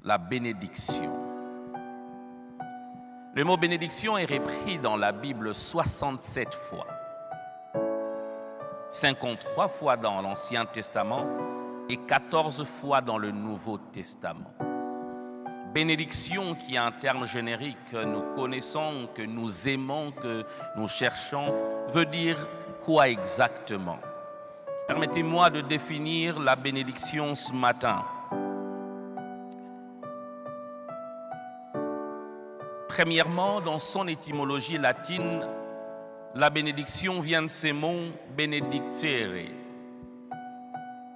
La bénédiction. Le mot bénédiction est repris dans la Bible 67 fois. 53 fois dans l'Ancien Testament et 14 fois dans le Nouveau Testament. Bénédiction qui est un terme générique que nous connaissons, que nous aimons, que nous cherchons, veut dire quoi exactement? Permettez-moi de définir la bénédiction ce matin. Premièrement, dans son étymologie latine, la bénédiction vient de ces mots benedicere,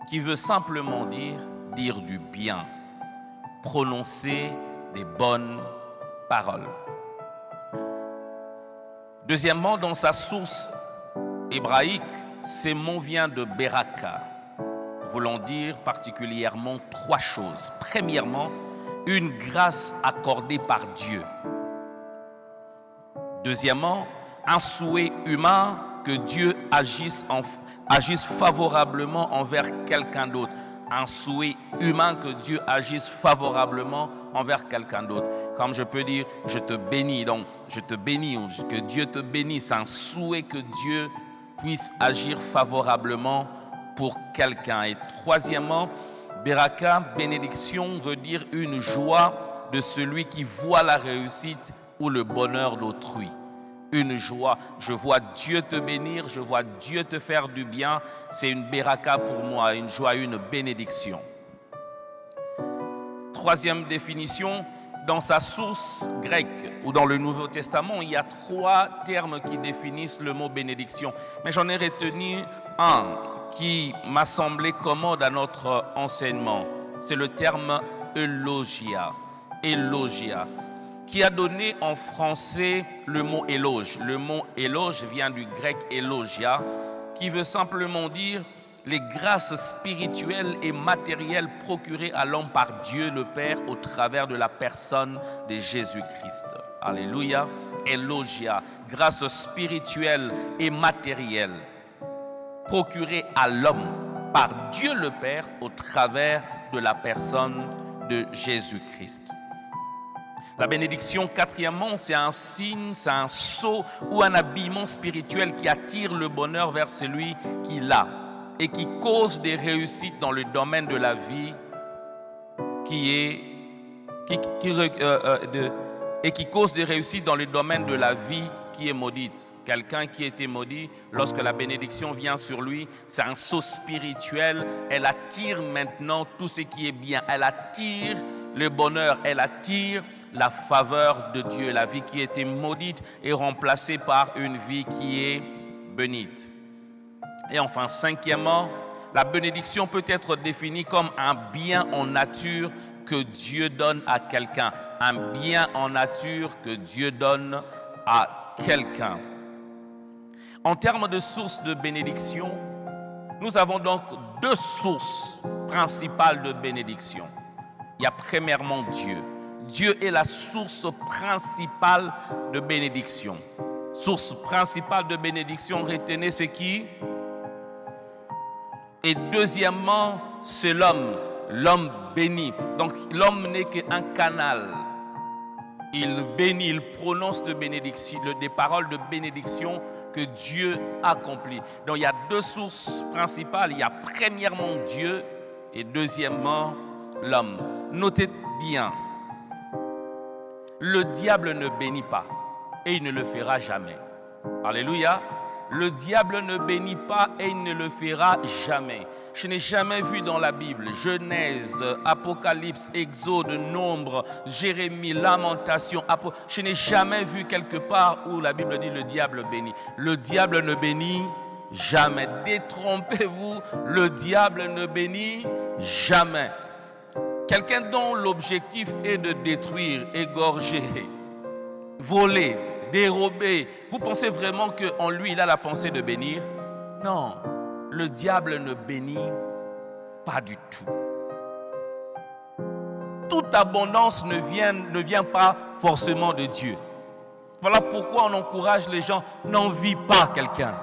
qui veut simplement dire du bien, prononcer des bonnes paroles. Deuxièmement, dans sa source hébraïque, ces mots viennent de beraka, voulant dire particulièrement trois choses. Premièrement, une grâce accordée par Dieu. Deuxièmement, un souhait humain que Dieu agisse favorablement envers quelqu'un d'autre. Un souhait humain que Dieu agisse favorablement envers quelqu'un d'autre. Comme je peux dire, je te bénis, donc je te bénis, ou que Dieu te bénisse. Un souhait que Dieu puisse agir favorablement pour quelqu'un. Et troisièmement, Beraka, bénédiction, veut dire une joie de celui qui voit la réussite ou le bonheur d'autrui. Une joie, je vois Dieu te bénir, je vois Dieu te faire du bien, c'est une beraka pour moi, une joie, une bénédiction. Troisième définition, dans sa source grecque ou dans le Nouveau Testament, il y a trois termes qui définissent le mot bénédiction. Mais j'en ai retenu un qui m'a semblé commode à notre enseignement. C'est le terme eulogia. Eulogia, qui a donné en français le mot éloge. Le mot éloge vient du grec élogia, qui veut simplement dire les grâces spirituelles et matérielles procurées à l'homme par Dieu le Père au travers de la personne de Jésus-Christ. Alléluia. Élogia, grâces spirituelles et matérielles procurées à l'homme par Dieu le Père au travers de la personne de Jésus-Christ. La bénédiction, quatrièmement, c'est un signe, c'est un sceau ou un habillement spirituel qui attire le bonheur vers celui qui l'a et qui cause des réussites dans le domaine de la vie qui cause des réussites dans le domaine de la vie qui est maudite. Quelqu'un qui était maudit, lorsque la bénédiction vient sur lui, c'est un sceau spirituel. Elle attire maintenant tout ce qui est bien. Elle attire le bonheur, elle attire la faveur de Dieu. La vie qui était maudite est remplacée par une vie qui est bénite. Et enfin, cinquièmement, la bénédiction peut être définie comme un bien en nature que Dieu donne à quelqu'un. Un bien en nature que Dieu donne à quelqu'un. En termes de sources de bénédiction, nous avons donc deux sources principales de bénédiction. Il y a premièrement Dieu. Dieu est la source principale de bénédiction. Source principale de bénédiction, retenez ce qui. Et deuxièmement, c'est l'homme. L'homme béni. Donc l'homme n'est qu'un canal. Il bénit, il prononce des paroles de bénédiction que Dieu accomplit. Donc il y a deux sources principales. Il y a premièrement Dieu et deuxièmement l'homme. Notez bien, le diable ne bénit pas et il ne le fera jamais. Alléluia. Le diable ne bénit pas et il ne le fera jamais. Je n'ai jamais vu dans la Bible, Genèse, Apocalypse, Exode, Nombre, Jérémie, Lamentation, je n'ai jamais vu quelque part où la Bible dit le diable bénit. Le diable ne bénit jamais. Détrompez-vous, le diable ne bénit jamais. Quelqu'un dont l'objectif est de détruire, égorger, voler, dérober, vous pensez vraiment qu'en lui, il a la pensée de bénir? Non, le diable ne bénit pas du tout. Toute abondance ne vient pas forcément de Dieu. Voilà pourquoi on encourage les gens, n'envie pas quelqu'un.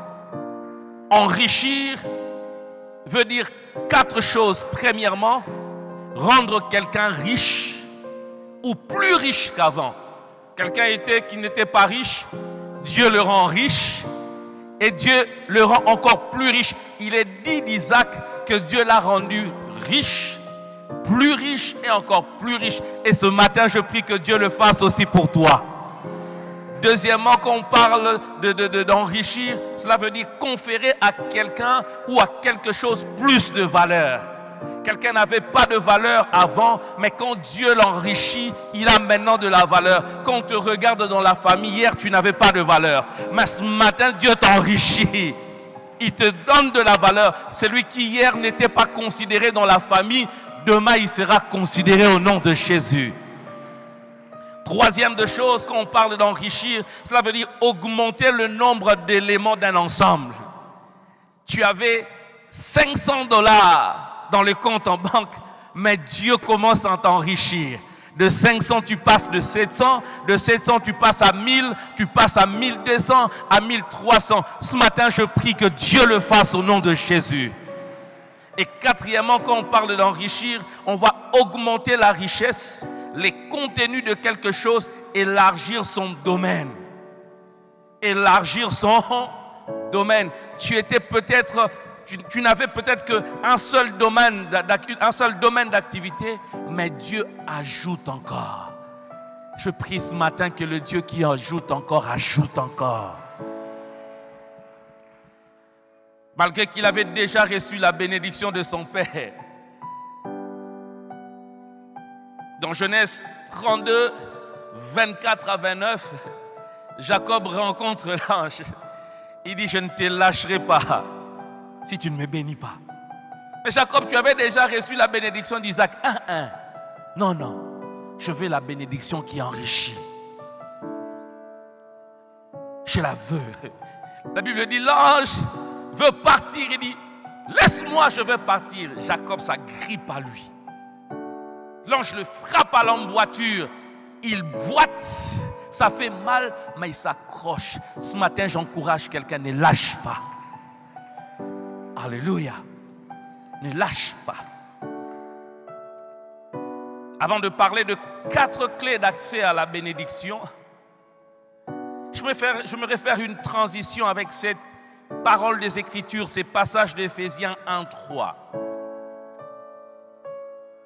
Enrichir veut dire 4 choses. Premièrement, rendre quelqu'un riche ou plus riche qu'avant. Quelqu'un qui n'était pas riche, Dieu le rend riche et Dieu le rend encore plus riche. Il est dit d'Isaac que Dieu l'a rendu riche, plus riche et encore plus riche. Et ce matin, je prie que Dieu le fasse aussi pour toi. Deuxièmement, quand on parle d'enrichir, cela veut dire conférer à quelqu'un ou à quelque chose plus de valeur. Quelqu'un n'avait pas de valeur avant, mais quand Dieu l'enrichit, il a maintenant de la valeur. Quand on te regarde dans la famille, hier tu n'avais pas de valeur, mais ce matin Dieu t'enrichit. Il te donne de la valeur. Celui qui hier n'était pas considéré dans la famille, demain il sera considéré au nom de Jésus. Troisième de chose, quand on parle d'enrichir, cela veut dire augmenter le nombre d'éléments d'un ensemble. Tu avais $500 dans le compte en banque, mais Dieu commence à t'enrichir. De 500, tu passes de 700. De 700, tu passes à 1000. Tu passes à 1200, à 1300. Ce matin, je prie que Dieu le fasse au nom de Jésus. Et quatrièmement, quand on parle d'enrichir, on va augmenter la richesse, les contenus de quelque chose, élargir son domaine. Élargir son domaine. Tu n'avais peut-être qu'un seul domaine d'activité, mais Dieu ajoute encore. Je prie ce matin que le Dieu qui ajoute encore. Malgré qu'il avait déjà reçu la bénédiction de son père. Dans Genèse 32, 24 à 29, Jacob rencontre l'ange. Il dit, je ne te lâcherai pas si tu ne me bénis pas. Mais Jacob, tu avais déjà reçu la bénédiction d'Isaac. Non, je veux la bénédiction qui enrichit. Je la veux. La Bible dit, l'ange veut partir. Il dit, laisse-moi, je veux partir. Jacob s'agrippe à lui. L'ange le frappe à l'emboîture. Il boite. Ça fait mal, mais il s'accroche. Ce matin, j'encourage quelqu'un, ne lâche pas. Alléluia. Ne lâche pas. Avant de parler de 4 clés d'accès à la bénédiction, je me réfère une transition avec cette parole des Écritures, ces passages d'Éphésiens 1:3.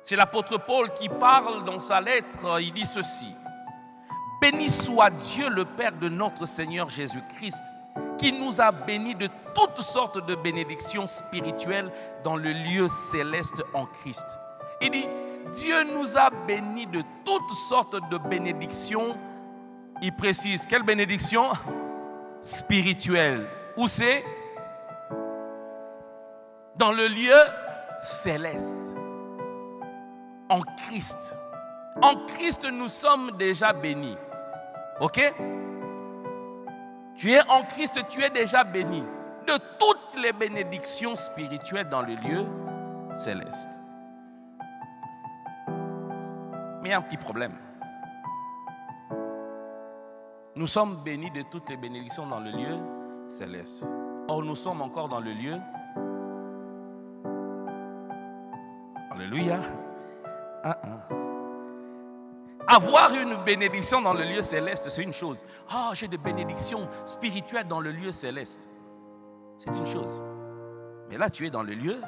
C'est l'apôtre Paul qui parle dans sa lettre, il dit ceci. Béni soit Dieu le Père de notre Seigneur Jésus-Christ, qui nous a bénis de toutes sortes de bénédictions spirituelles dans le lieu céleste en Christ. Il dit, Dieu nous a bénis de toutes sortes de bénédictions. Il précise, quelle bénédiction? Spirituelle. Où c'est? Dans le lieu céleste. En Christ. En Christ, nous sommes déjà bénis. Ok? Tu es en Christ, tu es déjà béni de toutes les bénédictions spirituelles dans le lieu céleste. Mais il y a un petit problème. Nous sommes bénis de toutes les bénédictions dans le lieu céleste. Or, nous sommes encore dans le lieu. Alléluia. Avoir une bénédiction dans le lieu céleste, c'est une chose. J'ai des bénédictions spirituelles dans le lieu céleste. C'est une chose. Mais là, tu es dans le lieu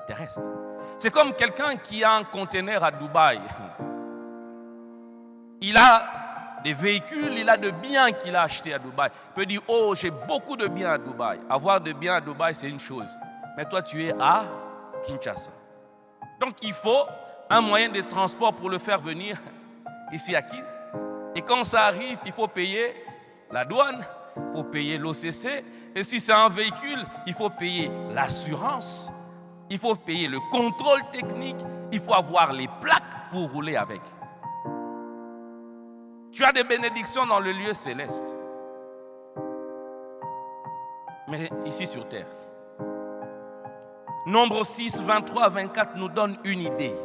terrestre. C'est comme quelqu'un qui a un conteneur à Dubaï. Il a des véhicules, il a de biens qu'il a achetés à Dubaï. Il peut dire, j'ai beaucoup de biens à Dubaï. Avoir de biens à Dubaï, c'est une chose. Mais toi, tu es à Kinshasa. Donc, il faut un moyen de transport pour le faire venir ici à Kin. Et quand ça arrive, il faut payer la douane, il faut payer l'OCC. Et si c'est un véhicule, il faut payer l'assurance, il faut payer le contrôle technique, il faut avoir les plaques pour rouler avec. Tu as des bénédictions dans le lieu céleste. Mais ici sur terre. Nombre 6, 23 à 24 nous donne une idée.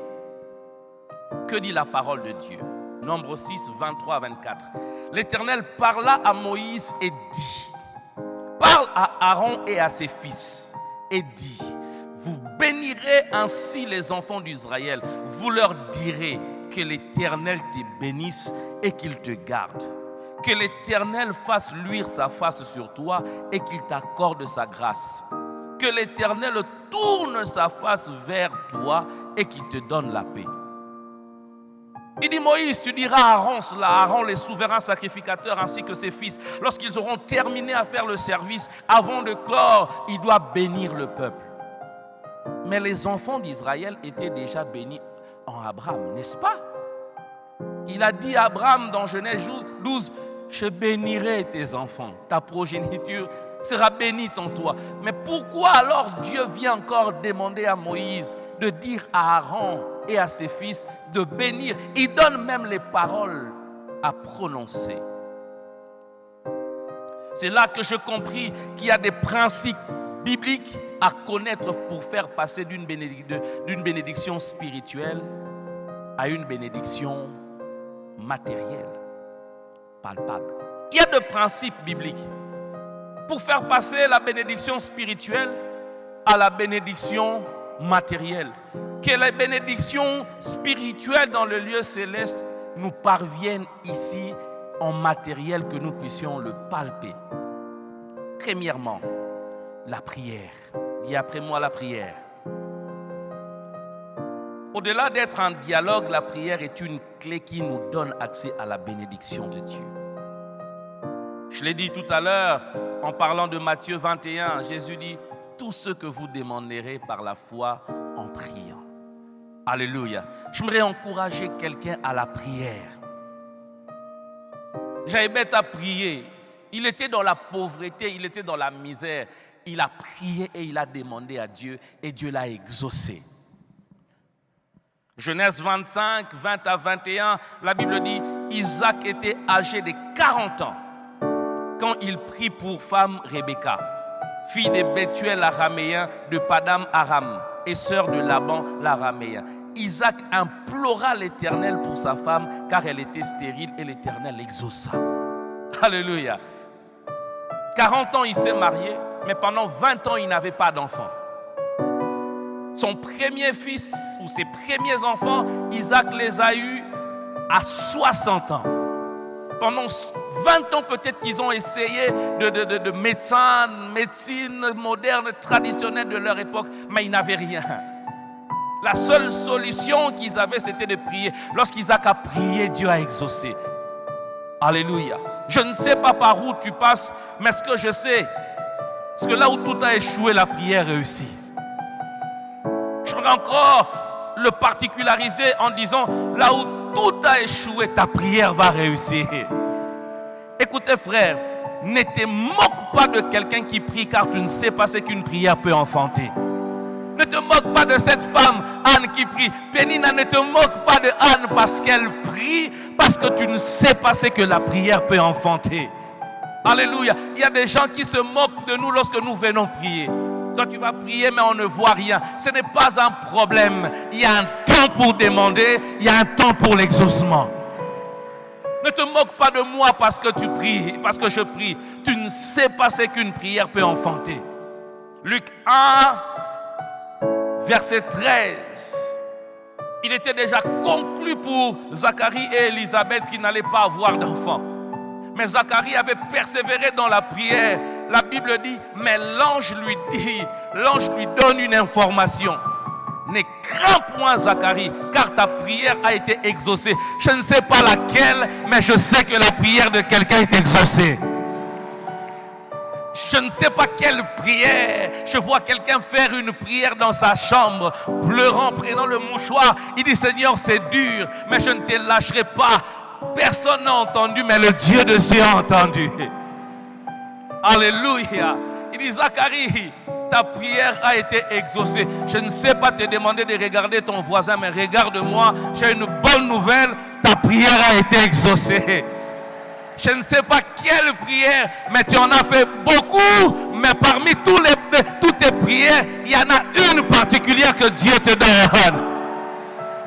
Que dit la parole de Dieu? Nombre 6, 23 à 24. l'Éternel parla à Moïse et dit, parle à Aaron et à ses fils et dit, vous bénirez ainsi les enfants d'Israël, vous leur direz que l'Éternel te bénisse et qu'il te garde. Que l'Éternel fasse luire sa face sur toi et qu'il t'accorde sa grâce. Que l'Éternel tourne sa face vers toi et qu'il te donne la paix. Il dit, Moïse, tu diras à Aaron cela, Aaron les souverains sacrificateurs ainsi que ses fils, lorsqu'ils auront terminé à faire le service, avant de clore, il doit bénir le peuple. Mais les enfants d'Israël étaient déjà bénis en Abraham, n'est-ce pas? Il a dit à Abraham dans Genèse 12, je bénirai tes enfants, ta progéniture sera bénie en toi. Mais pourquoi alors Dieu vient encore demander à Moïse de dire à Aaron et à ses fils de bénir? Il donne même les paroles à prononcer. C'est là que je compris qu'il y a des principes bibliques à connaître pour faire passer d'une bénédiction spirituelle à une bénédiction matérielle, palpable. Il y a des principes bibliques pour faire passer la bénédiction spirituelle à la bénédiction matérielle. Que les bénédictions spirituelles dans le lieu céleste nous parviennent ici en matériel, que nous puissions le palper. Premièrement, la prière. Dis après moi la prière. Au-delà d'être un dialogue, la prière est une clé qui nous donne accès à la bénédiction de Dieu. Je l'ai dit tout à l'heure en parlant de Matthieu 21. Jésus dit, tout ce que vous demanderez par la foi en priant. Alléluia. J'aimerais encourager quelqu'un à la prière. Jaïbeth a prié. Il était dans la pauvreté, il était dans la misère. Il a prié et il a demandé à Dieu et Dieu l'a exaucé. Genèse 25, 20 à 21, la Bible dit, Isaac était âgé de 40 ans quand il prit pour femme Rebecca, fille de Bethuel l'araméen, de Padam Aram et sœur de Laban l'araméen. Isaac implora l'Éternel pour sa femme car elle était stérile et l'Éternel l'exauça. Alléluia. 40 ans il s'est marié, mais pendant 20 ans il n'avait pas d'enfant. Son premier fils ou ses premiers enfants, Isaac les a eus à 60 ans. Pendant 20 ans peut-être qu'ils ont essayé de médecine moderne, traditionnelle de leur époque, mais ils n'avaient rien. La seule solution qu'ils avaient, c'était de prier. Lorsqu'Isaac a prié, Dieu a exaucé. Alléluia. Je ne sais pas par où tu passes, mais ce que je sais, c'est que là où tout a échoué, la prière réussit. Je voudrais encore le particulariser en disant, là où tout a échoué, ta prière va réussir. Écoutez frère, ne te moque pas de quelqu'un qui prie car tu ne sais pas ce qu'une prière peut enfanter. Ne te moque pas de cette femme, Anne, qui prie. Pénina, ne te moque pas de Anne parce qu'elle prie, parce que tu ne sais pas ce que la prière peut enfanter. Alléluia. Il y a des gens qui se moquent de nous lorsque nous venons prier. Toi, tu vas prier, mais on ne voit rien. Ce n'est pas un problème. Il y a un temps pour demander, il y a un temps pour l'exaucement. Ne te moque pas de moi parce que tu pries, parce que je prie. Tu ne sais pas ce qu'une prière peut enfanter. Luc 1, verset 13. Il était déjà conclu pour Zacharie et Élisabeth qui n'allaient pas avoir d'enfant. Mais Zacharie avait persévéré dans la prière. La Bible dit, mais l'ange lui donne une information. Ne crains point Zacharie, car ta prière a été exaucée. Je ne sais pas laquelle, mais je sais que la prière de quelqu'un est exaucée. Je ne sais pas quelle prière. Je vois quelqu'un faire une prière dans sa chambre, pleurant, prenant le mouchoir. Il dit, Seigneur, c'est dur, mais je ne te lâcherai pas. Personne n'a entendu, mais le Dieu de Dieu a entendu. Alléluia. Il dit, Zacharie, ta prière a été exaucée. Je ne sais pas te demander de regarder ton voisin, mais regarde-moi. J'ai une bonne nouvelle. Ta prière a été exaucée. Je ne sais pas quelle prière, mais tu en as fait beaucoup. Mais parmi toutes tes prières, il y en a une particulière que Dieu te donne.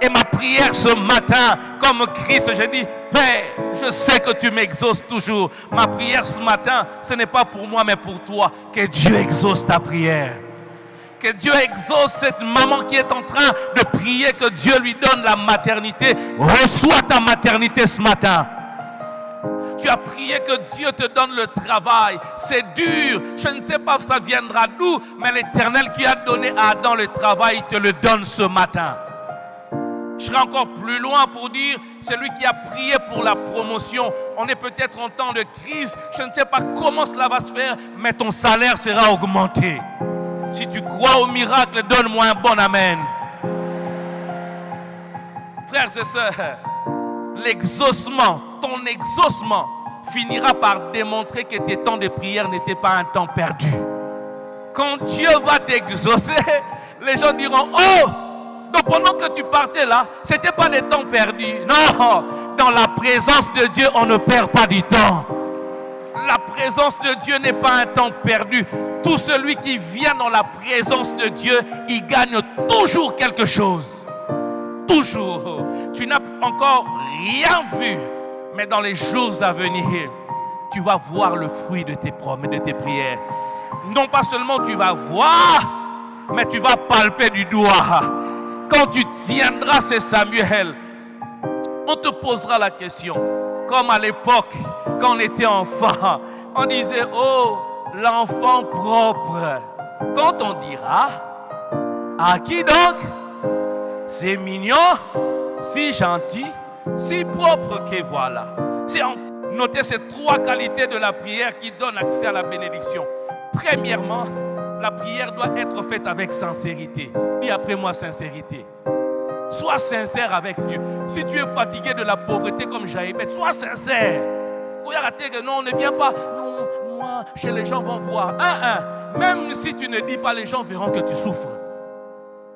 Et ma prière ce matin, comme Christ, je dis, Père, je sais que tu m'exauces toujours. Ma prière ce matin, ce n'est pas pour moi, mais pour toi. Que Dieu exauce ta prière. Que Dieu exauce cette maman qui est en train de prier, que Dieu lui donne la maternité. Reçois ta maternité ce matin. Tu as prié que Dieu te donne le travail. C'est dur. Je ne sais pas ça viendra d'où, mais l'Éternel qui a donné à Adam le travail te le donne ce matin. Je serai encore plus loin pour dire, celui qui a prié pour la promotion, on est peut-être en temps de crise, je ne sais pas comment cela va se faire, mais ton salaire sera augmenté. Si tu crois au miracle, donne-moi un bon amen. Frères et sœurs, l'exaucement, ton exaucement finira par démontrer que tes temps de prière n'étaient pas un temps perdu. Quand Dieu va t'exaucer, les gens diront, oh! Donc pendant que tu partais là, ce n'était pas des temps perdus. Non, dans la présence de Dieu, on ne perd pas du temps. La présence de Dieu n'est pas un temps perdu. Tout celui qui vient dans la présence de Dieu, il gagne toujours quelque chose. Toujours. Tu n'as encore rien vu, mais dans les jours à venir, tu vas voir le fruit de tes promesses, de tes prières. Non pas seulement tu vas voir, mais tu vas palper du doigt. Quand tu tiendras, c'est Samuel, on te posera la question, comme à l'époque, quand on était enfant, on disait, oh, l'enfant propre. Quand on dira, à qui donc? C'est mignon, si gentil, si propre que voilà. C'est noter ces trois qualités de la prière qui donnent accès à la bénédiction. Premièrement, la prière doit être faite avec sincérité. Dis après moi sincérité. Sois sincère avec Dieu. Si tu es fatigué de la pauvreté comme Jaïbet, sois sincère. Non, ne viens pas. Non, moi, chez les gens vont voir. Même si tu ne dis pas, les gens verront que tu souffres.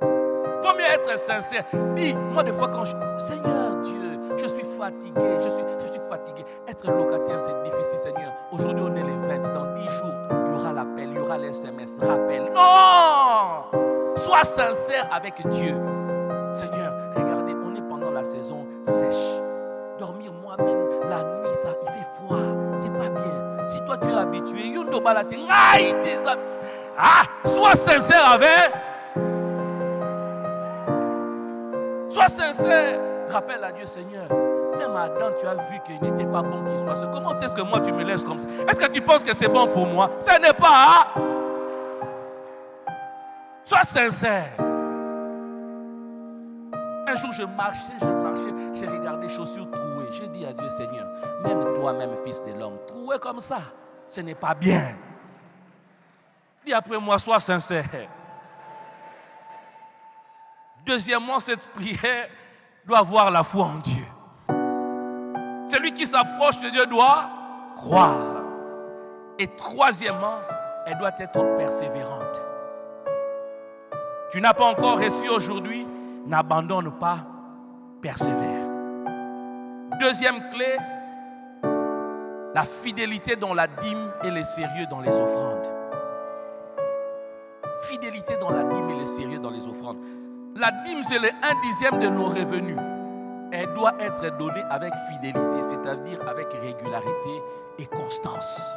Il faut mieux être sincère. Dis, moi des fois quand Seigneur Dieu, je suis fatigué, je suis fatigué. Être locataire, c'est difficile, Seigneur. Aujourd'hui, on est les 20. Dans 10 jours, il y aura l'appel, il y aura les SMS, rappel. Non! Sois sincère avec Dieu. Seigneur, regardez, on est pendant la saison sèche. Dormir moi-même, la nuit, ça, il fait froid. C'est pas bien. Si toi, tu es habitué, sois sincère avec. Sois sincère. Rappelle à Dieu, Seigneur. Même Adam, tu as vu qu'il n'était pas bon qu'il soit seul. Comment est-ce que moi tu me laisses comme ça? Est-ce que tu penses que c'est bon pour moi? Ce n'est pas. Sois sincère. Un jour, je marchais, j'ai regardé chaussures trouées. J'ai dit à Dieu, Seigneur, même toi-même, fils de l'homme, troué comme ça, ce n'est pas bien. Dis après moi, sois sincère. Deuxièmement, cette prière doit avoir la foi en Dieu. Celui qui s'approche de Dieu doit croire. Et troisièmement, elle doit être persévérante. Tu n'as pas encore reçu aujourd'hui, n'abandonne pas, persévère. Deuxième clé, la fidélité dans la dîme et le sérieux dans les offrandes. Fidélité dans la dîme et le sérieux dans les offrandes. La dîme, c'est le 1/10 de nos revenus. Elle doit être donnée avec fidélité, c'est-à-dire avec régularité et constance.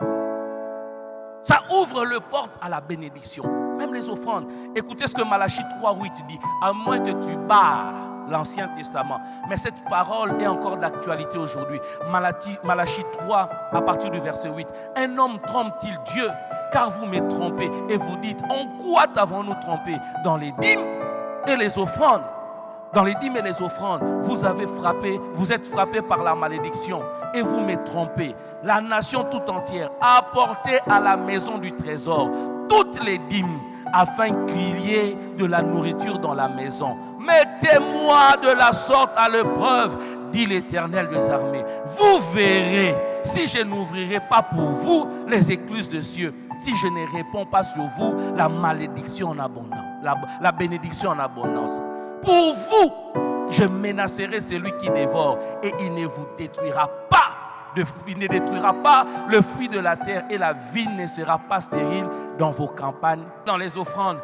Ça ouvre le porte à la bénédiction. Même les offrandes. Écoutez ce que Malachie 3:8 dit. À moins que tu barres l'Ancien Testament. Mais cette parole est encore d'actualité aujourd'hui. Malachie 3, à partir du verset 8. Un homme trompe-t-il Dieu? Car vous me trompez. Et vous dites, en quoi t'avons-nous trompé? Dans les dîmes et les offrandes. Dans les dîmes et les offrandes, vous êtes frappés par la malédiction et vous me trompez. La nation tout entière a apporté à la maison du trésor toutes les dîmes afin qu'il y ait de la nourriture dans la maison. Mettez-moi de la sorte à l'épreuve, dit l'Éternel des armées. Vous verrez si je n'ouvrirai pas pour vous les écluses de cieux, si je ne réponds pas sur vous la malédiction en abondance, la bénédiction en abondance. Pour vous, je menacerai celui qui dévore et il ne vous détruira pas. Il ne détruira pas le fruit de la terre et la vigne ne sera pas stérile dans vos campagnes. Dans les offrandes,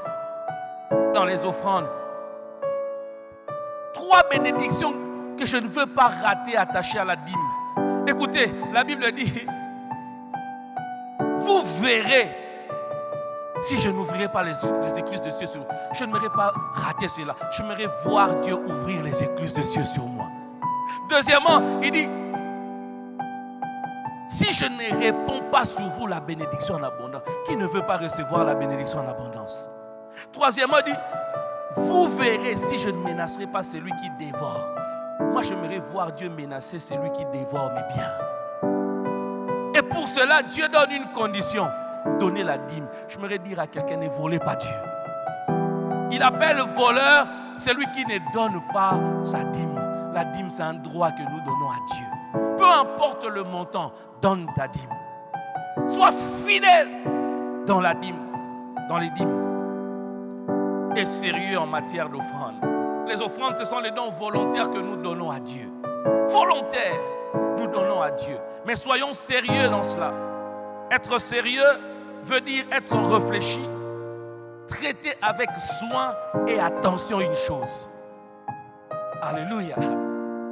3 bénédictions que je ne veux pas rater attachées à la dîme. Écoutez, la Bible dit, vous verrez si je n'ouvrirai pas les écluses de cieux sur vous. Je n'aimerais pas rater cela. J'aimerais voir Dieu ouvrir les écluses de cieux sur moi. Deuxièmement, il dit, si je ne réponds pas sur vous la bénédiction en abondance, qui ne veut pas recevoir la bénédiction en abondance? Troisièmement, il dit, vous verrez si je ne menacerai pas celui qui dévore. Moi, j'aimerais voir Dieu menacer celui qui dévore mes biens. Et pour cela, Dieu donne une condition. Donnez la dîme. J'aimerais dire à quelqu'un, ne volez pas Dieu. Il appelle voleur celui qui ne donne pas sa dîme. La dîme, c'est un droit que nous donnons à Dieu. Peu importe le montant, donne ta dîme. Sois fidèle dans la dîme, dans les dîmes. Et sérieux en matière d'offrande. Les offrandes, ce sont les dons volontaires que nous donnons à Dieu. Volontaires, nous donnons à Dieu. Mais soyons sérieux dans cela. Être sérieux veut dire être réfléchi. Traiter avec soin et attention une chose. Alléluia.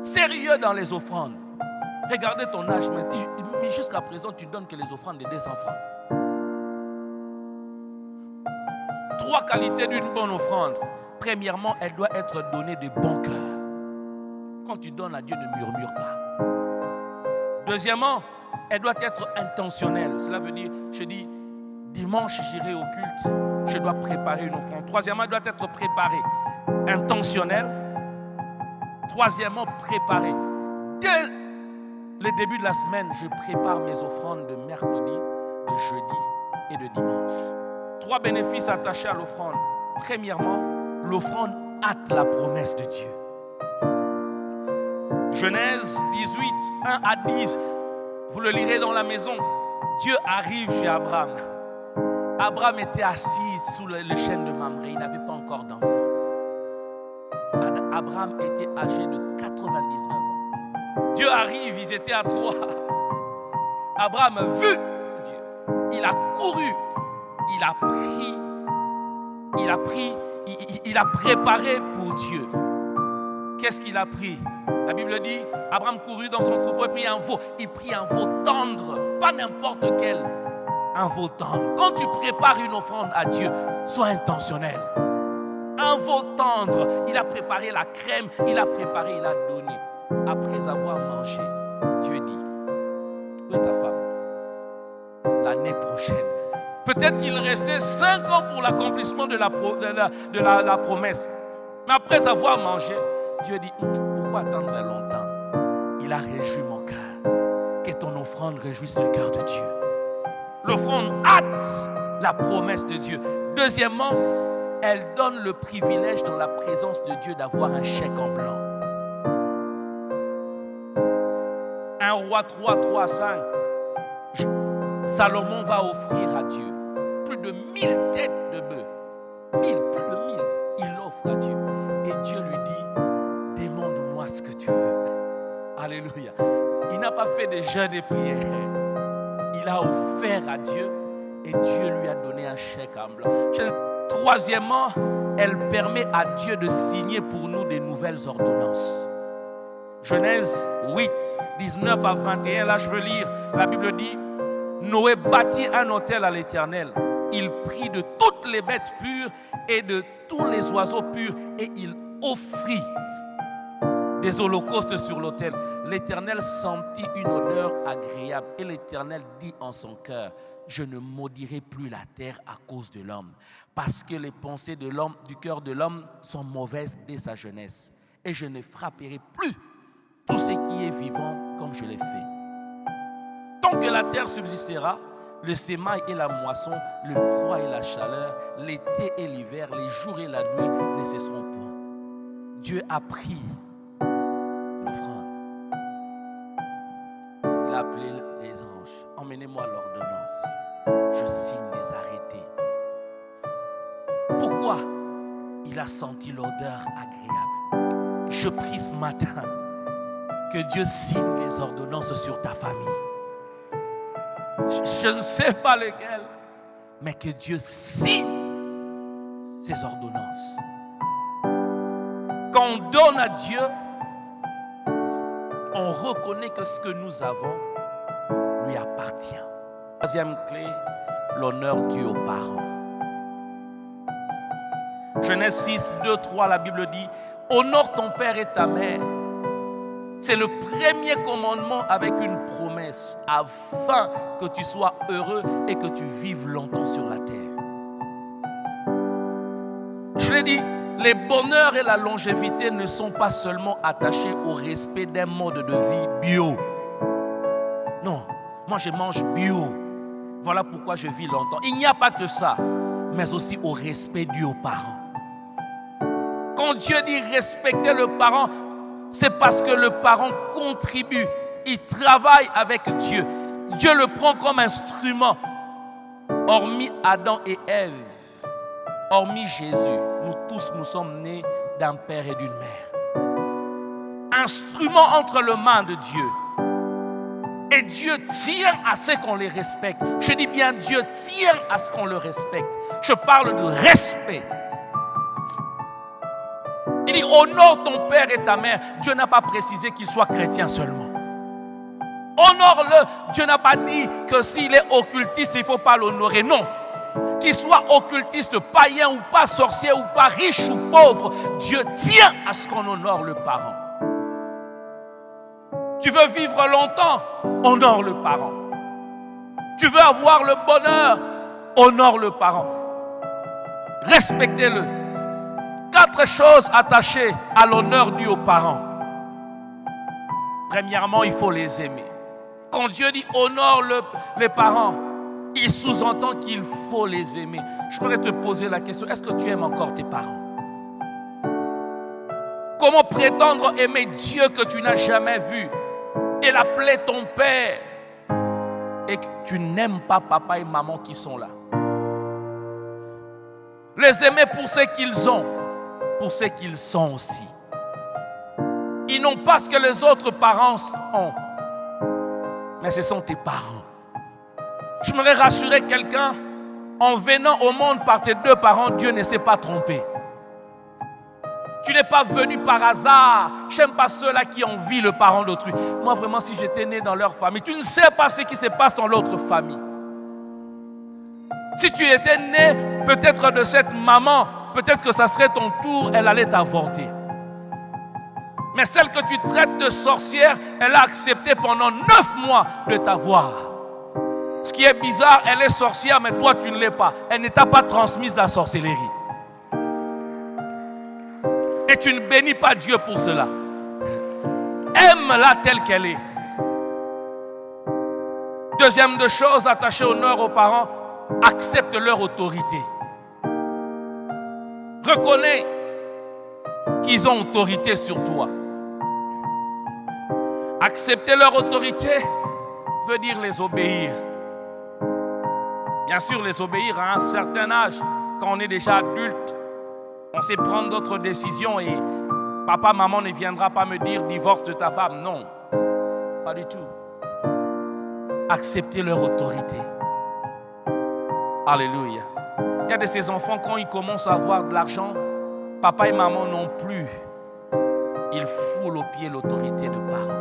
Sérieux dans les offrandes. Regardez ton âge, mais jusqu'à présent, tu donnes que les offrandes de 200 francs. 3 qualités d'une bonne offrande. Premièrement, elle doit être donnée de bon cœur. Quand tu donnes à Dieu, ne murmure pas. Deuxièmement, elle doit être intentionnelle. Cela veut dire, je dis, dimanche, j'irai au culte, je dois préparer une offrande. Troisièmement, elle doit être préparée. Intentionnelle. Troisièmement, préparée. Dès le début de la semaine, je prépare mes offrandes de mercredi, de jeudi et de dimanche. 3 bénéfices attachés à l'offrande. Premièrement, l'offrande hâte la promesse de Dieu. Genèse 18, 1 à 10. Vous le lirez dans la maison. Dieu arrive chez Abraham. Abraham était assis sous le chêne de Mamré. Il n'avait pas encore d'enfant. Abraham était âgé de 99 ans. Dieu arrive, ils étaient à 3. Abraham a vu Dieu. Il a couru. Il a préparé pour Dieu. Qu'est-ce qu'il a pris? La Bible dit, Abraham courut dans son troupeau et prit un veau. Il prit un veau tendre, pas n'importe quel. Un veau tendre. Quand tu prépares une offrande à Dieu, sois intentionnel. Un veau tendre. Il a préparé la crème, il a préparé, il a donné. Après avoir mangé, Dieu dit, où est ta femme? L'année prochaine. Peut-être qu'il restait 5 ans pour l'accomplissement de la promesse. Mais après avoir mangé, Dieu dit, pourquoi attendre longtemps? Il a réjoui mon cœur. Que ton offrande réjouisse le cœur de Dieu. L'offrande hâte la promesse de Dieu. Deuxièmement, elle donne le privilège dans la présence de Dieu d'avoir un chèque en blanc. 1 Roi 3, 3 à 5. Salomon va offrir à Dieu plus de 1000 têtes de bœufs. Plus de 1000. Il offre à Dieu. Et Dieu lui dit, demande-moi ce que tu veux. Alléluia. Il n'a pas fait de jeûne et prière. Il a offert à Dieu et Dieu lui a donné un chèque en blanc. Troisièmement, elle permet à Dieu de signer pour nous des nouvelles ordonnances. Genèse 8, 19 à 21, là je veux lire, la Bible dit, Noé bâtit un autel à l'Éternel. Il prit de toutes les bêtes pures et de tous les oiseaux purs et il offrit des holocaustes sur l'autel. L'Éternel sentit une odeur agréable et l'Éternel dit en son cœur, je ne maudirai plus la terre à cause de l'homme, parce que les pensées de l'homme, du cœur de l'homme sont mauvaises dès sa jeunesse. Et je ne frapperai plus tout ce qui est vivant comme je l'ai fait. Tant que la terre subsistera, le sémail et la moisson, le froid et la chaleur, l'été et l'hiver, les jours et la nuit ne cesseront point. Dieu a pris l'offrande. Il a appelé les anges. Emmenez-moi l'ordonnance. Je signe les arrêtés. Pourquoi? Il a senti l'odeur agréable. Je prie ce matin que Dieu signe les ordonnances sur ta famille. Je ne sais pas lesquelles, mais que Dieu signe ces ordonnances. Quand on donne à Dieu, on reconnaît que ce que nous avons lui appartient. Troisième clé, l'honneur dû aux parents. Genèse 6, 2, 3, la Bible dit « Honore ton père et ta mère ». C'est le premier commandement avec une promesse, afin que tu sois heureux et que tu vives longtemps sur la terre. Je l'ai dit, les bonheurs et la longévité ne sont pas seulement attachés au respect d'un mode de vie bio. Non, moi je mange bio. Voilà pourquoi je vis longtemps. Il n'y a pas que ça, mais aussi au respect dû aux parents. Quand Dieu dit respecter le parent, c'est parce que le parent contribue, il travaille avec Dieu. Dieu le prend comme instrument. Hormis Adam et Ève, hormis Jésus, nous tous nous sommes nés d'un père et d'une mère. Instrument entre les mains de Dieu. Et Dieu tient à ce qu'on les respecte. Je dis bien Dieu tient à ce qu'on le respecte. Je parle de respect. Il dit honore ton père et ta mère. Dieu n'a pas précisé qu'il soit chrétien seulement. Honore-le. Dieu n'a pas dit que s'il est occultiste, il ne faut pas l'honorer. Non. Qu'il soit occultiste, païen ou pas, sorcier ou pas, riche ou pauvre, Dieu tient à ce qu'on honore le parent. Tu veux vivre longtemps, honore le parent. Tu veux avoir le bonheur, honore le parent. Respectez-le. 4 choses attachées à l'honneur dû aux parents. Premièrement, il faut les aimer. Quand Dieu dit honore les parents, il sous-entend qu'il faut les aimer. Je pourrais te poser la question, est-ce que tu aimes encore tes parents? Comment prétendre aimer Dieu que tu n'as jamais vu et l'appeler ton père et que tu n'aimes pas papa et maman qui sont là? Les aimer pour ce qu'ils ont, pour ce qu'ils sont aussi. Ils n'ont pas ce que les autres parents ont, mais ce sont tes parents. Je voudrais rassurer quelqu'un, en venant au monde par tes 2 parents, Dieu ne s'est pas trompé. Tu n'es pas venu par hasard. Je n'aime pas ceux-là qui envient le parent d'autrui. Moi, vraiment, si j'étais né dans leur famille, tu ne sais pas ce qui se passe dans l'autre famille. Si tu étais né peut-être de cette maman, peut-être que ça serait ton tour, elle allait t'avorter. Mais celle que tu traites de sorcière, elle a accepté pendant 9 mois de t'avoir. Ce qui est bizarre, elle est sorcière, mais toi tu ne l'es pas. Elle ne t'a pas transmise la sorcellerie. Et tu ne bénis pas Dieu pour cela. Aime-la telle qu'elle est. Deuxième de choses, attacher honneur aux parents, accepte leur autorité. Reconnais qu'ils ont autorité sur toi. Accepter leur autorité veut dire les obéir. Bien sûr, les obéir à un certain âge. Quand on est déjà adulte, on sait prendre d'autres décisions et papa, maman ne viendra pas me dire divorce de ta femme. Non, pas du tout. Accepter leur autorité. Alléluia. Il y a de ces enfants, quand ils commencent à avoir de l'argent, papa et maman non plus. Ils foulent aux pieds l'autorité de parents.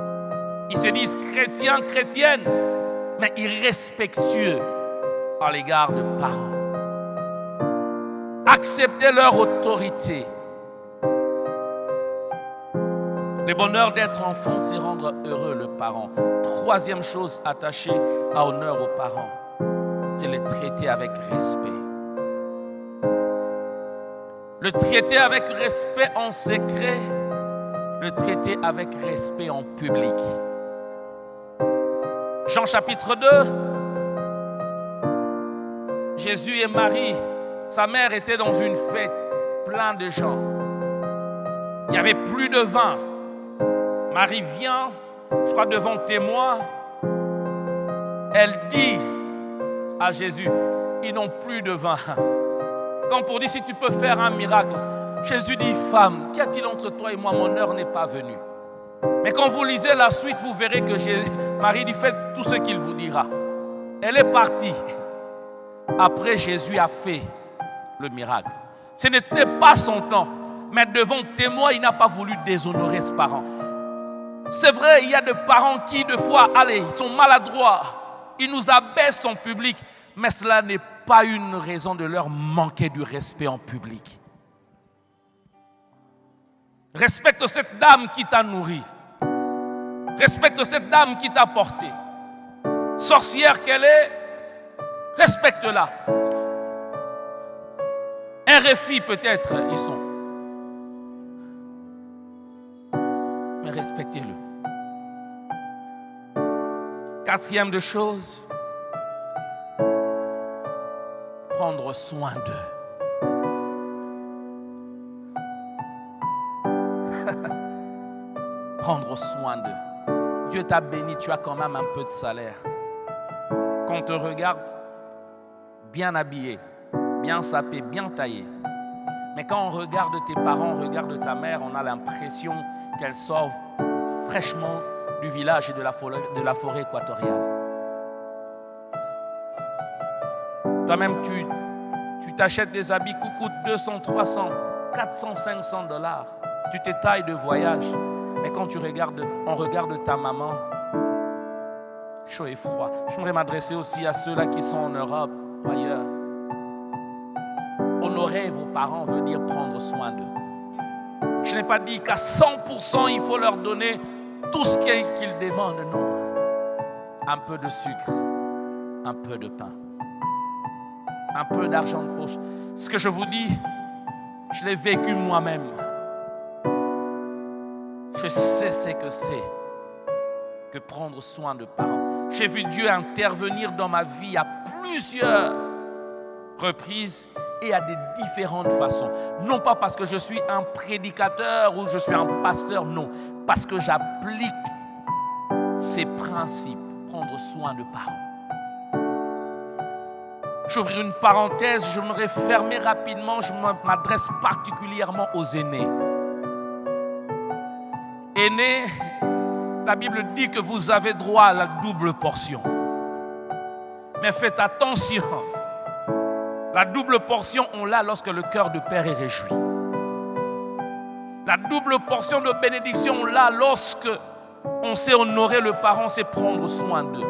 Ils se disent chrétiens, chrétiennes, mais irrespectueux à l'égard de parents. Accepter leur autorité. Le bonheur d'être enfant, c'est rendre heureux le parent. Troisième chose attachée à honneur aux parents, c'est le traiter avec respect. Le traiter avec respect en secret, le traiter avec respect en public. Jean chapitre 2, Jésus et Marie, sa mère était dans une fête, plein de gens. Il n'y avait plus de vin. Marie vient, je crois devant témoin. Elle dit à Jésus, ils n'ont plus de vin. Comme pour dire, si tu peux faire un miracle. Jésus dit, femme, qu'y a-t-il entre toi et moi? Mon heure n'est pas venue. Mais quand vous lisez la suite, vous verrez que Marie dit, faites tout ce qu'il vous dira. Elle est partie. Après, Jésus a fait le miracle. Ce n'était pas son temps. Mais devant témoin, il n'a pas voulu déshonorer ce parent. C'est vrai, il y a des parents qui, des fois, ils sont maladroits. Ils nous abaissent en public. Mais cela n'est pas une raison de leur manquer du respect en public. Respecte cette dame qui t'a nourri. Respecte cette dame qui t'a porté. Sorcière qu'elle est, respecte-la. RFI peut-être, ils sont. Mais respectez-le. Quatrième de chose, prendre soin d'eux. Prendre soin d'eux. Dieu t'a béni, tu as quand même un peu de salaire. Quand on te regarde bien habillé, bien sapé, bien taillé. Mais quand on regarde tes parents, on regarde ta mère, on a l'impression qu'elle sort fraîchement du village et de la forêt équatoriale. Toi-même, tu t'achètes des habits qui coûtent 200, 300, 400, 500 $. Tu t'étailles de voyage. Mais quand on regarde ta maman, chaud et froid. J'aimerais m'adresser aussi à ceux-là qui sont en Europe ou ailleurs. Honorer vos parents veut dire prendre soin d'eux. Je n'ai pas dit qu'à 100% il faut leur donner tout ce qu'ils demandent, non. Un peu de sucre, un peu de pain, un peu d'argent de poche. Ce que je vous dis, je l'ai vécu moi-même. Je sais ce que c'est que prendre soin de parents. J'ai vu Dieu intervenir dans ma vie à plusieurs reprises et à des différentes façons. Non pas parce que je suis un prédicateur ou je suis un pasteur, non. Parce que j'applique ces principes, prendre soin de parents. J'ouvre une parenthèse, je me fermer rapidement, je m'adresse particulièrement aux aînés. Aînés, la Bible dit que vous avez droit à la double portion. Mais faites attention. La double portion, on l'a lorsque le cœur de père est réjoui. La double portion de bénédiction, on l'a lorsque on sait honorer le parent, c'est prendre soin d'eux.